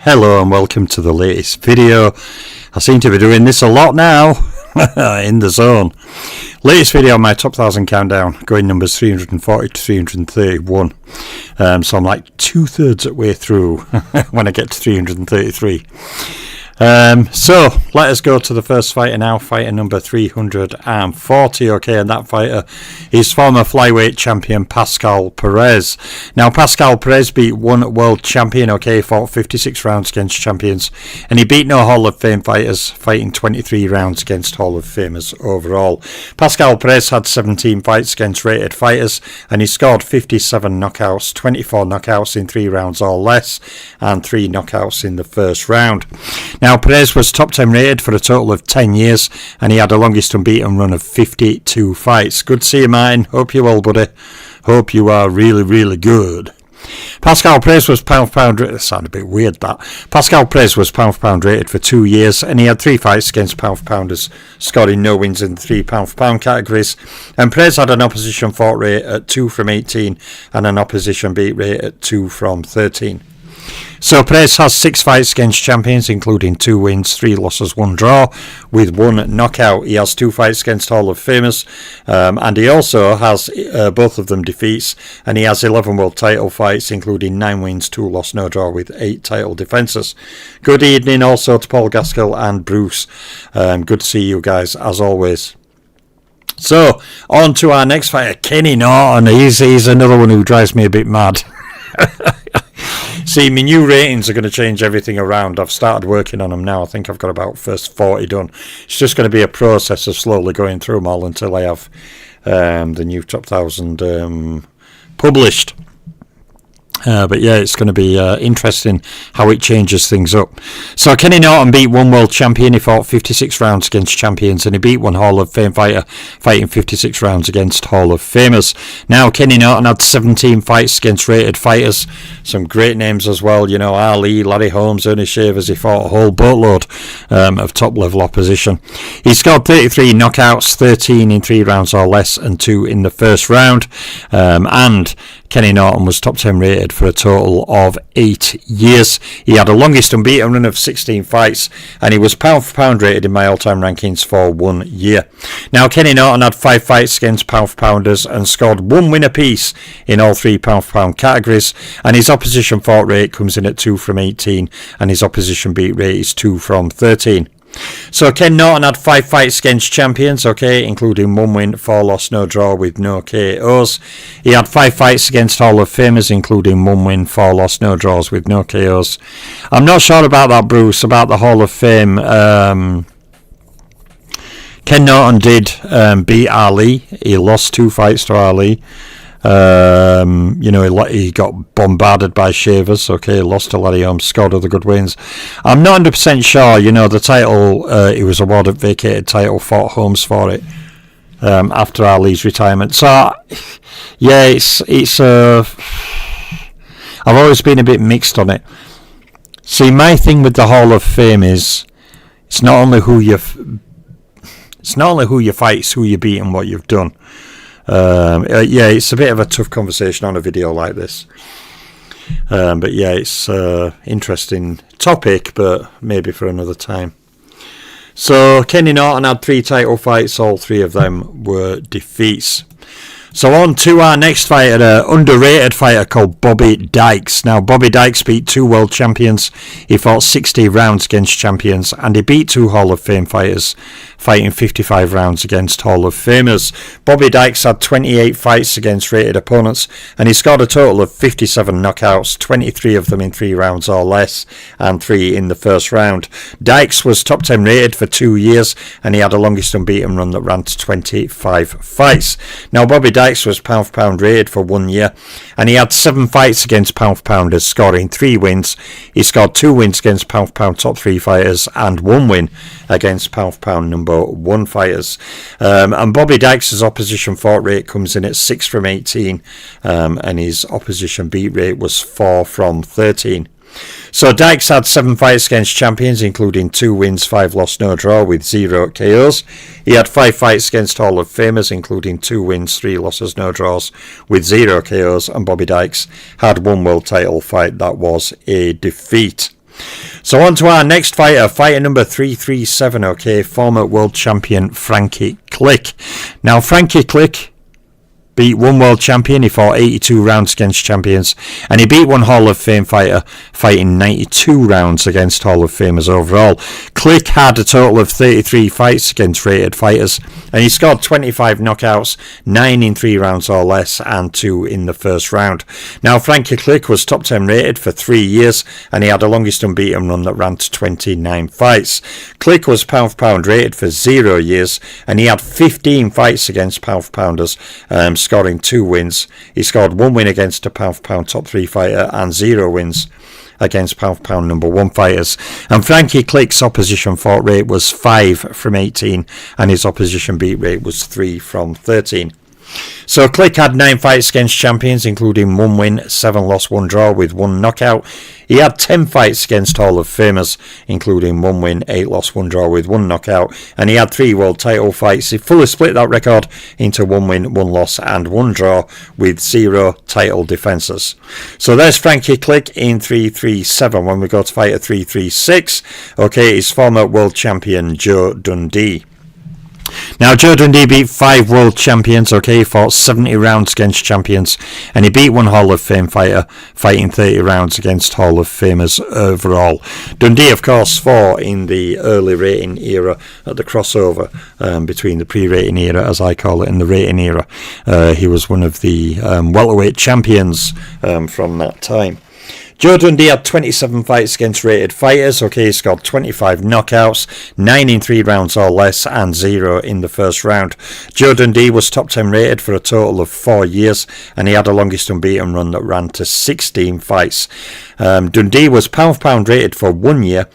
Hello and welcome to the latest video. I seem to be doing this a lot now in the zone. Latest video on my top 1000 countdown, going numbers 340 to 331. So I'm like 2/3 of the way through when I get to 333. So let us go to the first fighter now, fighter number 340. Okay, and that fighter is former flyweight champion Pascal Perez. Now Pascal Perez beat one world champion, okay, fought 56 rounds against champions, and he beat no Hall of Fame fighters, fighting 23 rounds against Hall of Famers overall. Pascal Perez had 17 fights against rated fighters, and he scored 57 knockouts, 24 knockouts in 3 rounds or less, and 3 knockouts in the first round. Now Perez was top 10 rated for a total of 10 years, and he had the longest unbeaten run of 52 fights. Good to see you, Martin. Hope you're well, buddy. Hope you are really, really good. Pascal Perez was pound for pound rated. That sounded a bit weird, that. Pascal Perez was pound for pound rated for 2 years, and he had 3 fights against pound for pounders, scoring no wins in the 3 pound for pound categories. And Perez had an opposition fought rate at 2 from 18 and an opposition beat rate at 2 from 13. So Perez has 6 fights against champions, including 2 wins, 3 losses, 1 draw, with 1 knockout. He has 2 fights against Hall of Famers, and he also has both of them defeats, and he has 11 world title fights, including 9 wins, 2 loss, no draw, with 8 title defences. Good evening also to Paul Gaskell and Bruce. Good to see you guys, as always. So, on to our next fighter, Kenny Norton. He's another one who drives me a bit mad. See, my new ratings are going to change everything around. I've started working on them now. I think I've got about first 40 done. It's just going to be a process of slowly going through them all until I have the new top 1000 published. But yeah, it's going to be interesting how it changes things up. So Kenny Norton beat one world champion. He fought 56 rounds against champions, and he beat one Hall of Fame fighter, fighting 56 rounds against Hall of Famers. Now Kenny Norton had 17 fights against rated fighters. Some great names as well, you know, Ali, Larry Holmes, Ernie Shavers. He fought a whole boatload of top level opposition. He scored 33 knockouts, 13 in 3 rounds or less, and 2 in the first round. And Kenny Norton was top 10 rated for a total of 8 years. He had a longest unbeaten run of 16 fights, and he was pound for pound rated in my all-time rankings for 1 year. Now Kenny Norton had 5 fights against pound for pounders and scored 1 win apiece in all 3 pound for pound categories, and his opposition fought rate comes in at 2 from 18, and his opposition beat rate is 2 from 13. So Ken Norton had 5 fights against champions, okay, including 1 win, 4 loss, no draw, with no KOs. He had 5 fights against Hall of Famers, including 1 win, 4 loss, no draws, with no KOs. I'm not sure about that, Bruce, about the Hall of Fame. Ken Norton did beat Ali. He lost 2 fights to Ali. You know, he got bombarded by Shavers, okay, lost to Larry Holmes, scored other good wins. I'm not 100% sure, you know, the title, he was awarded vacated title, fought Holmes for it after Ali's retirement. So, yeah, it's I've always been a bit mixed on it. See, my thing with the Hall of Fame is, it's not only who you fight, it's who you beat and what you've done. Yeah, it's a bit of a tough conversation on a video like this. But yeah, it's interesting topic, but maybe for another time. So Kenny Norton had 3 title fights. All 3 of them were defeats. So on to our next fighter, an underrated fighter called Bobby Dykes. Now Bobby Dykes beat 2 world champions. He fought 60 rounds against champions, and he beat 2 Hall of Fame fighters, fighting 55 rounds against Hall of Famers. Bobby Dykes had 28 fights against rated opponents, and he scored a total of 57 knockouts, 23 of them in 3 rounds or less, and 3 in the first round. Dykes was top 10 rated for 2 years, and he had a longest unbeaten run that ran to 25 fights. Now Bobby Dykes was pound for pound rated for 1 year, and he had 7 fights against pound for pounders, scoring 3 wins. He scored 2 wins against pound for pound top 3 fighters and 1 win against pound for pound number 1 fighters. And Bobby Dykes' opposition fought rate comes in at 6 from 18, and his opposition beat rate was 4 from 13. So Dykes had 7 fights against champions, including 2 wins, 5 loss, no draw, with 0 KOs. He had 5 fights against Hall of Famers, including 2 wins, 3 losses, no draws, with 0 KOs. And Bobby Dykes had 1 world title fight that was a defeat. So on to our next fighter, fighter number 337, okay, former world champion Frankie Click. Now, Frankie Click beat one world champion. He fought 82 rounds against champions, and he beat one Hall of Fame fighter, fighting 92 rounds against Hall of Famers overall. Click had a total of 33 fights against rated fighters, and he scored 25 knockouts, 9 in 3 rounds or less, and 2 in the first round. Now, Frankie Click was top 10 rated for 3 years, and he had the longest unbeaten run that ran to 29 fights. Click was pound for pound rated for 0 years, and he had 15 fights against pound for pounders, scoring 2 wins. He scored 1 win against a pound for pound top 3 fighter and 0 wins against pound for pound number 1 fighters. And Frankie Click's opposition fought rate was 5 from 18, and his opposition beat rate was 3 from 13. So Click had 9 fights against champions, including 1 win, 7 loss, 1 draw with 1 knockout. He had 10 fights against Hall of Famers, including 1 win, 8 loss, 1 draw with 1 knockout. And he had 3 world title fights. He fully split that record into 1 win, 1 loss and 1 draw with 0 title defences. So there's Frankie Click in 337. When we go to fighter 336, okay, it's former world champion Joe Dundee. Now, Joe Dundee beat 5 world champions, okay, he fought 70 rounds against champions, and he beat 1 Hall of Fame fighter, fighting 30 rounds against Hall of Famers overall. Dundee, of course, fought in the early rating era, at the crossover between the pre-rating era, as I call it, and the rating era. He was one of the welterweight champions from that time. Joe Dundee had 27 fights against rated fighters. Okay, he scored 25 knockouts, 9 in 3 rounds or less, and 0 in the first round. Joe Dundee was top 10 rated for a total of 4 years, and he had a longest unbeaten run that ran to 16 fights. Dundee was pound for pound rated for 1 year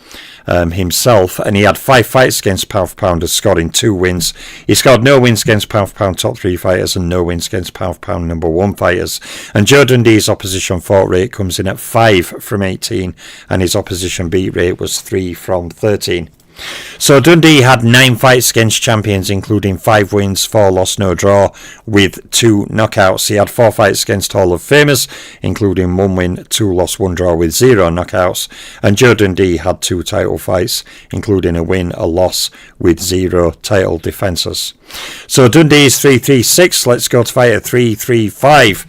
himself, and he had 5 fights against pound for pounders, scoring 2 wins. He scored no wins against pound for pound top 3 fighters and no wins against pound for pound number 1 fighters. And Joe Dundee's opposition fought rate comes in at 5 from 18, and his opposition beat rate was 3 from 13. So Dundee had 9 fights against champions, including 5 wins, 4 loss, no draw, with 2 knockouts. He had 4 fights against Hall of Famers, including 1 win, 2 loss, 1 draw, with 0 knockouts. And Joe Dundee had 2 title fights, including a win, a loss, with 0 title defences. So Dundee's 336. Let's go to fighter 335.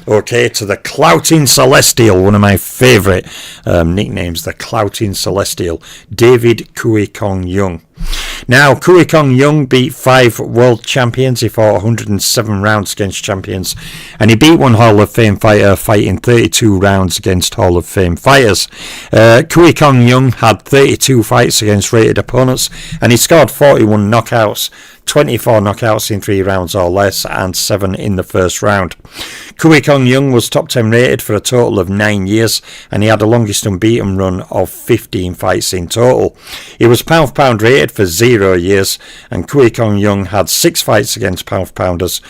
Okay, to the Clouting Celestial, one of my favourite nicknames, the Clouting Celestial, David Cui Kong Young. Now, Cui Kong Young beat 5 world champions. He fought 107 rounds against champions, and he beat 1 Hall of Fame fighter, fighting 32 rounds against Hall of Fame fighters. Cui Kong Young had 32 fights against rated opponents, and he scored 41 knockouts, 24 knockouts in 3 rounds or less, and 7 in the first round. Cui Kong Young was top 10 rated for a total of 9 years, and he had the longest unbeaten run of 15 fights in total. He was pound for pound rated for 0 years, and Cui Kong Young had 6 fights against pound for pounders,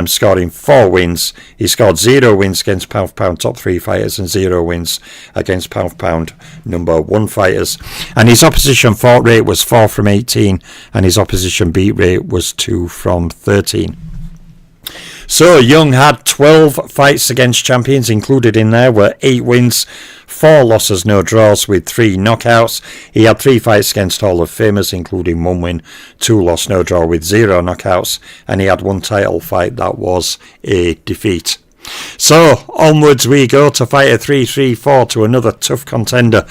scoring 4 wins. He scored 0 wins against pound for pound top 3 fighters and 0 wins against pound for pound number 1 fighters. And his opposition fought rate was 4 from 18, and his opposition beat rate was 2 from 13. So Young had 12 fights against champions. Included in there were 8 wins, 4 losses, no draws, with 3 knockouts. He had 3 fights against Hall of Famers, including 1 win, 2 loss, no draw, with 0 knockouts. And he had 1 title fight that was a defeat. So onwards we go to fighter 334, to another tough contender,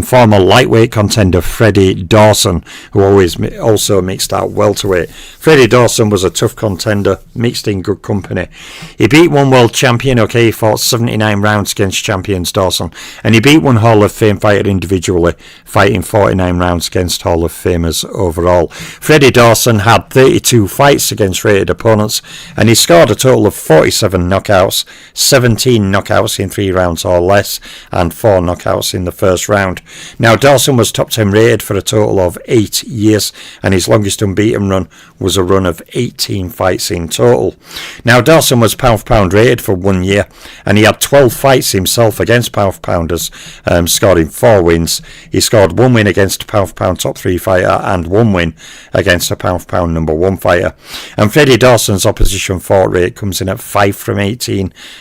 former lightweight contender Freddie Dawson, who also mixed at welterweight. Freddie Dawson was a tough contender, mixed in good company. He beat 1 world champion. Okay, he fought 79 rounds against champions, Dawson, and he beat 1 Hall of Fame fighter individually, fighting 49 rounds against Hall of Famers overall. Freddie Dawson had 32 fights against rated opponents, and he scored a total of 47 knockouts, 17 knockouts in 3 rounds or less, and 4 knockouts in the first round. Now, Dawson was top 10 rated for a total of 8 years, and his longest unbeaten run was a run of 18 fights in total. Now, Dawson was pound for pound rated for 1 year, and he had 12 fights himself against pound for pounders, scoring 4 wins. He scored 1 win against a pound for pound top 3 fighter and 1 win against a pound for pound number 1 fighter. And Freddie Dawson's opposition fought rate comes in at 5 from 18,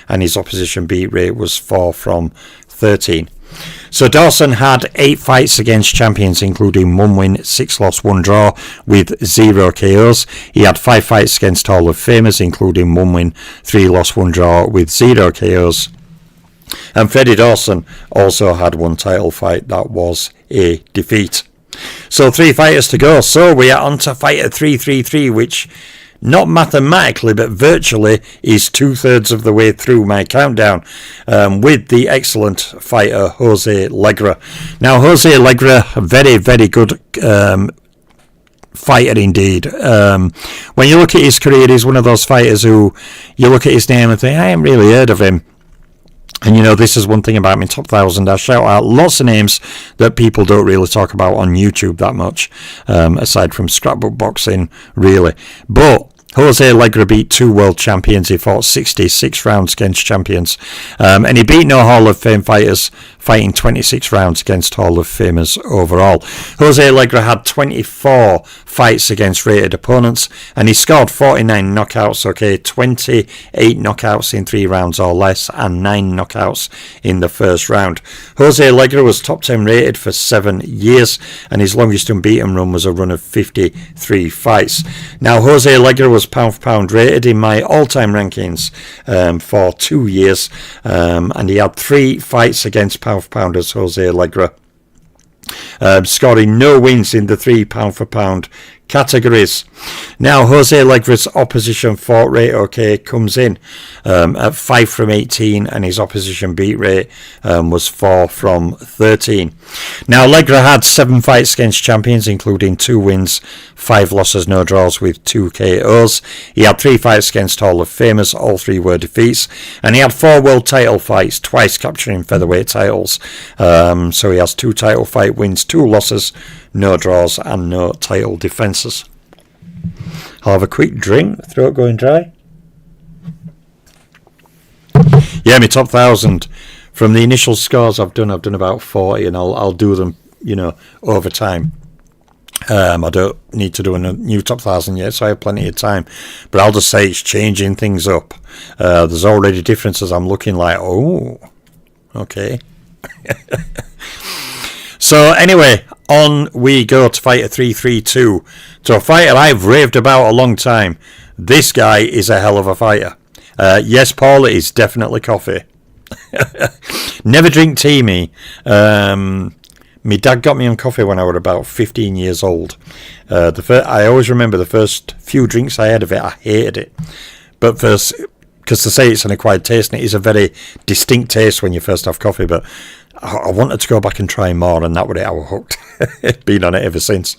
and his opposition beat rate was 4 from 13. So Dawson had 8 fights against champions, including 1 win, 6 loss, 1 draw, with 0 KOs. He had 5 fights against Hall of Famers, including 1 win, 3 loss, 1 draw, with 0 KOs. And Freddie Dawson also had 1 title fight. That was a defeat. So 3 fighters to go. So we are on to fighter 333, which, not mathematically, but virtually, is 2/3 of the way through my countdown, with the excellent fighter Jose Legra. Now, Jose Legra, a very, very good fighter indeed. When you look at his career, he's one of those fighters who you look at his name and think, I haven't really heard of him. And this is one thing about me, Top 1000. I shout out lots of names that people don't really talk about on YouTube that much, aside from scrapbook boxing, really. But Jose Legra beat 2 world champions. He fought 66 rounds against champions. And he beat no Hall of Fame fighters, fighting 26 rounds against Hall of Famers overall. Jose Legra had 24 fights against rated opponents, and he scored 49 knockouts, 28 knockouts in 3 rounds or less, and 9 knockouts in the first round. Jose Legra was top 10 rated for 7 years, and his longest unbeaten run was a run of 53 fights. Now, Jose Legra was pound for pound rated in my all-time rankings for 2 years, and he had 3 fights against pound for pounders, Jose Legra, scoring no wins in the 3 pound for pound categories. Now, Jose Legra's opposition fought rate comes in at 5 from 18, and his opposition beat rate was 4 from 13. Now, Legra had 7 fights against champions, including 2 wins, 5 losses, no draws, with 2 KOs. He had 3 fights against Hall of Famers, all 3 were defeats, and he had 4 world title fights, twice capturing featherweight titles. So he has 2 title fight wins, 2 losses, no draws, and no title defences. I'll have a quick drink, throat going dry. Yeah, my top 1000. From the initial scores I've done about 40, and I'll do them, over time. I don't need to do a new top 1000 yet, so I have plenty of time. But I'll just say it's changing things up. There's already differences. I'm looking like, oh, okay. So anyway, on we go to fighter 332. To a fighter I've raved about a long time. This guy is a hell of a fighter. Yes, Paul, it is definitely coffee. Never drink tea, me. My dad got me on coffee when I was about 15 years old. I always remember the first few drinks I had of it, I hated it. But first, because they say it's an acquired taste, and it is a very distinct taste when you first have coffee, but I wanted to go back and try more, and that was it. I was hooked. Been on it ever since.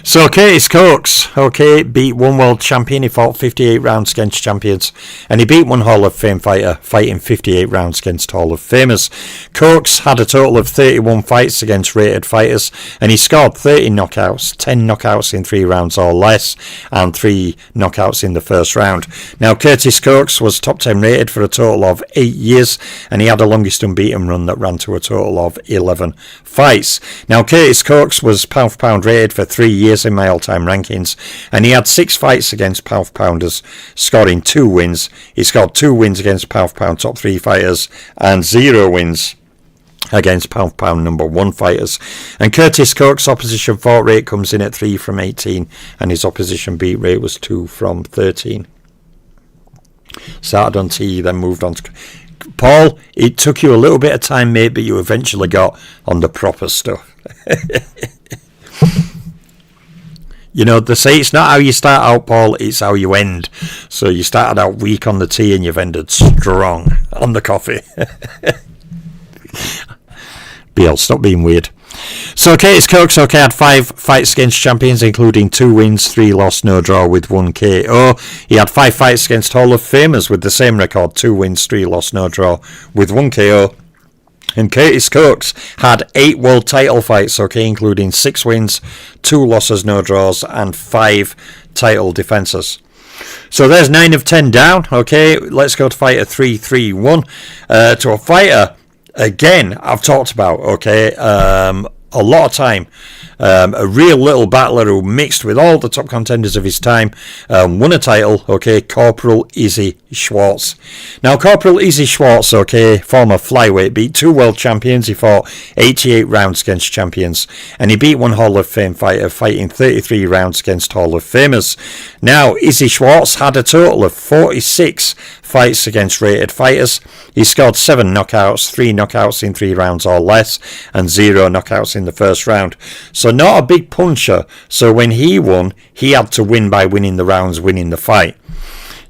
So Curtis Coates, beat 1 world champion. He fought 58 rounds against champions, and he beat 1 Hall of Fame fighter, fighting 58 rounds against Hall of Famers. Coates had a total of 31 fights against rated fighters, and he scored 30 knockouts, 10 knockouts in 3 rounds or less, and 3 knockouts in the first round. Now, Curtis Coates was top 10 rated for a total of 8 years, and he had a longest unbeaten run that ran to a total of 11 fights. Now, Curtis Coates was pound for pound rated for 3 years in my all-time rankings, and he had 6 fights against pound for pounders, scoring 2 wins. He scored 2 wins against pound for pound top 3 fighters, and 0 wins against pound for pound number 1 fighters. And Curtis Coates' opposition fought rate comes in at 3 from 18, and his opposition beat rate was 2 from 13. Started on tea, then moved on to... Paul, it took you a little bit of time, mate, but you eventually got on the proper stuff. They say it's not how you start out, Paul, it's how you end. So you started out weak on the tea and you've ended strong on the coffee. BL, stop being weird. So Curtis Coates had 5 fights against champions, including 2 wins, 3 loss, no draw, with 1 KO. He had 5 fights against Hall of Famers with the same record, 2 wins, 3 loss, no draw, with 1 KO. And Curtis Coates had 8 world title fights, including 6 wins, 2 losses, no draws, and 5 title defences. So there's 9 of 10 down. Let's go to fighter 331. To a fighter, again, I've talked about, a lot of time. A real little battler who mixed with all the top contenders of his time, won a title, okay, Corporal Izzy Schwartz. Now, Corporal Izzy Schwartz, okay, former flyweight, beat 2 world champions. He fought 88 rounds against champions, and he beat one Hall of Fame fighter, fighting 33 rounds against Hall of Famers. Now, Izzy Schwartz had a total of 46 fights against rated fighters. He scored 7 knockouts, 3 knockouts in 3 rounds or less, and 0 knockouts in the first round. So not a big puncher. So when he won, he had to win by winning the rounds, winning the fight.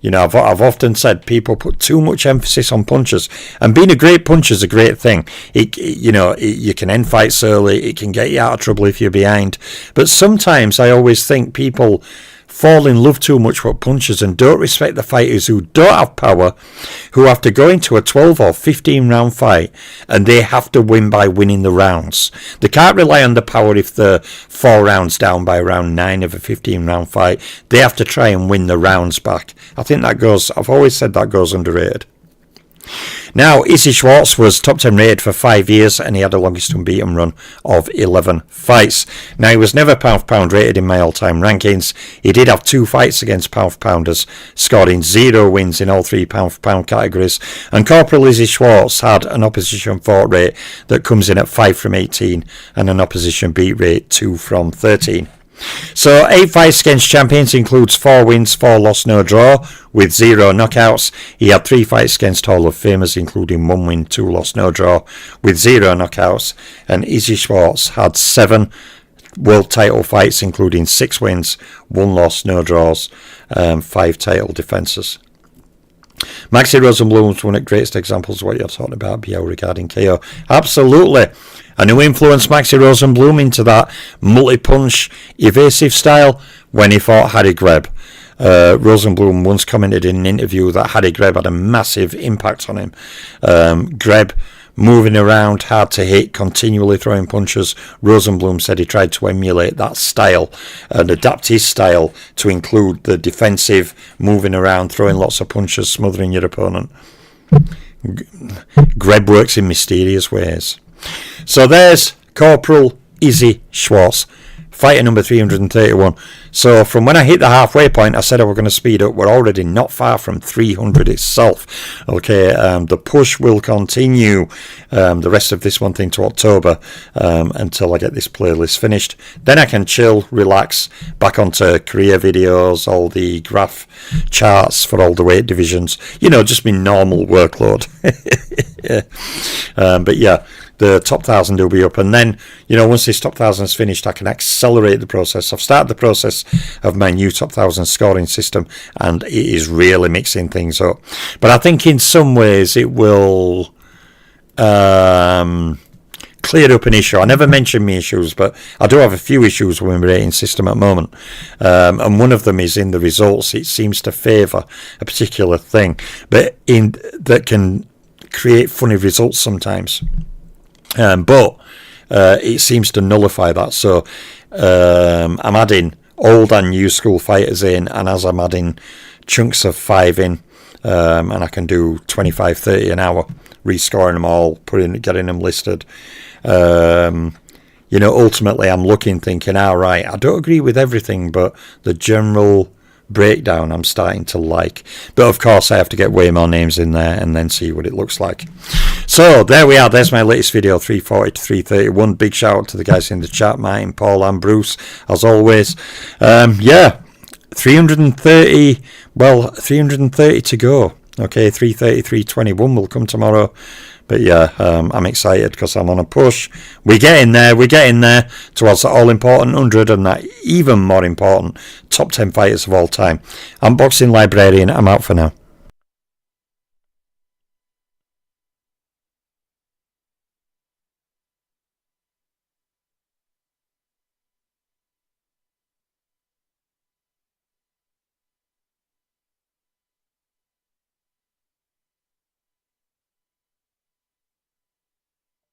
You know, I've often said people put too much emphasis on punches, and being a great puncher is a great thing. You can end fights early. It can get you out of trouble if you're behind. But sometimes I always think people fall in love too much with punches and don't respect the fighters who don't have power, who have to go into a 12 or 15 round fight and they have to win by winning the rounds. They can't rely on the power if they're 4 rounds down by round 9 of a 15 round fight. They have to try and win the rounds back. I think I've always said that goes underrated. Now, Izzy Schwartz was top 10 rated for 5 years, and he had the longest unbeaten run of 11 fights. Now, he was never pound for pound rated in my all-time rankings. He did have 2 fights against pound for pounders, scoring 0 wins in all 3 pound for pound categories. And Corporal Izzy Schwartz had an opposition fought rate that comes in at 5 from 18, and an opposition beat rate 2 from 13. So 8 fights against champions includes 4 wins, 4 loss, no draw, with 0 knockouts. He had 3 fights against Hall of Famers, including 1 win, 2 loss, no draw, with 0 knockouts. And Izzy Schwartz had 7 world title fights, including 6 wins, 1 loss, no draws, 5 title defences. Maxi Rosenblum's one of the greatest examples of what you're talking about, BL, regarding KO. Absolutely. And who influenced Maxi Rosenblum into that multi-punch, evasive style? When he fought Harry Greb. Rosenblum once commented in an interview that Harry Greb had a massive impact on him. Greb moving around, hard to hit, continually throwing punches. Rosenblum said he tried to emulate that style and adapt his style to include the defensive, moving around, throwing lots of punches, smothering your opponent. Greb works in mysterious ways. So there's Corporal Izzy Schwartz, fighter number 331. So from when I hit the halfway point, I said I was going to speed up. We're already not far from 300 itself. Okay, the push will continue the rest of this month into October until I get this playlist finished. Then I can chill, relax, back onto career videos, all the graph charts for all the weight divisions. You know, just my normal workload. But yeah, the top 1,000 will be up, and then, you know, once this top 1,000 is finished, I can accelerate the process. I've started the process of my new top 1,000 scoring system, and it is really mixing things up. But I think in some ways it will clear up an issue. I never mentioned my issues, but I do have a few issues with my rating system at the moment, and one of them is in the results. It seems to favour a particular thing, but that can create funny results sometimes. But it seems to nullify that. So I'm adding old and new school fighters in, and as I'm adding chunks of 5 in, and I can do 25, 30 an hour, rescoring them all, getting them listed. You know, ultimately I'm thinking, all right, I don't agree with everything, but the general breakdown I'm starting to like. But of course I have to get way more names in there and then see what it looks like. So there we are. There's my latest video, 340 to 331. Big shout out to the guys in the chat, Martin, Paul and Bruce, as always. 330 to go. Okay, 330, 321 will come tomorrow. But yeah, I'm excited because I'm on a push. We're getting there towards the all-important 100 and that even more important top 10 fighters of all time. I'm Boxing Librarian. I'm out for now.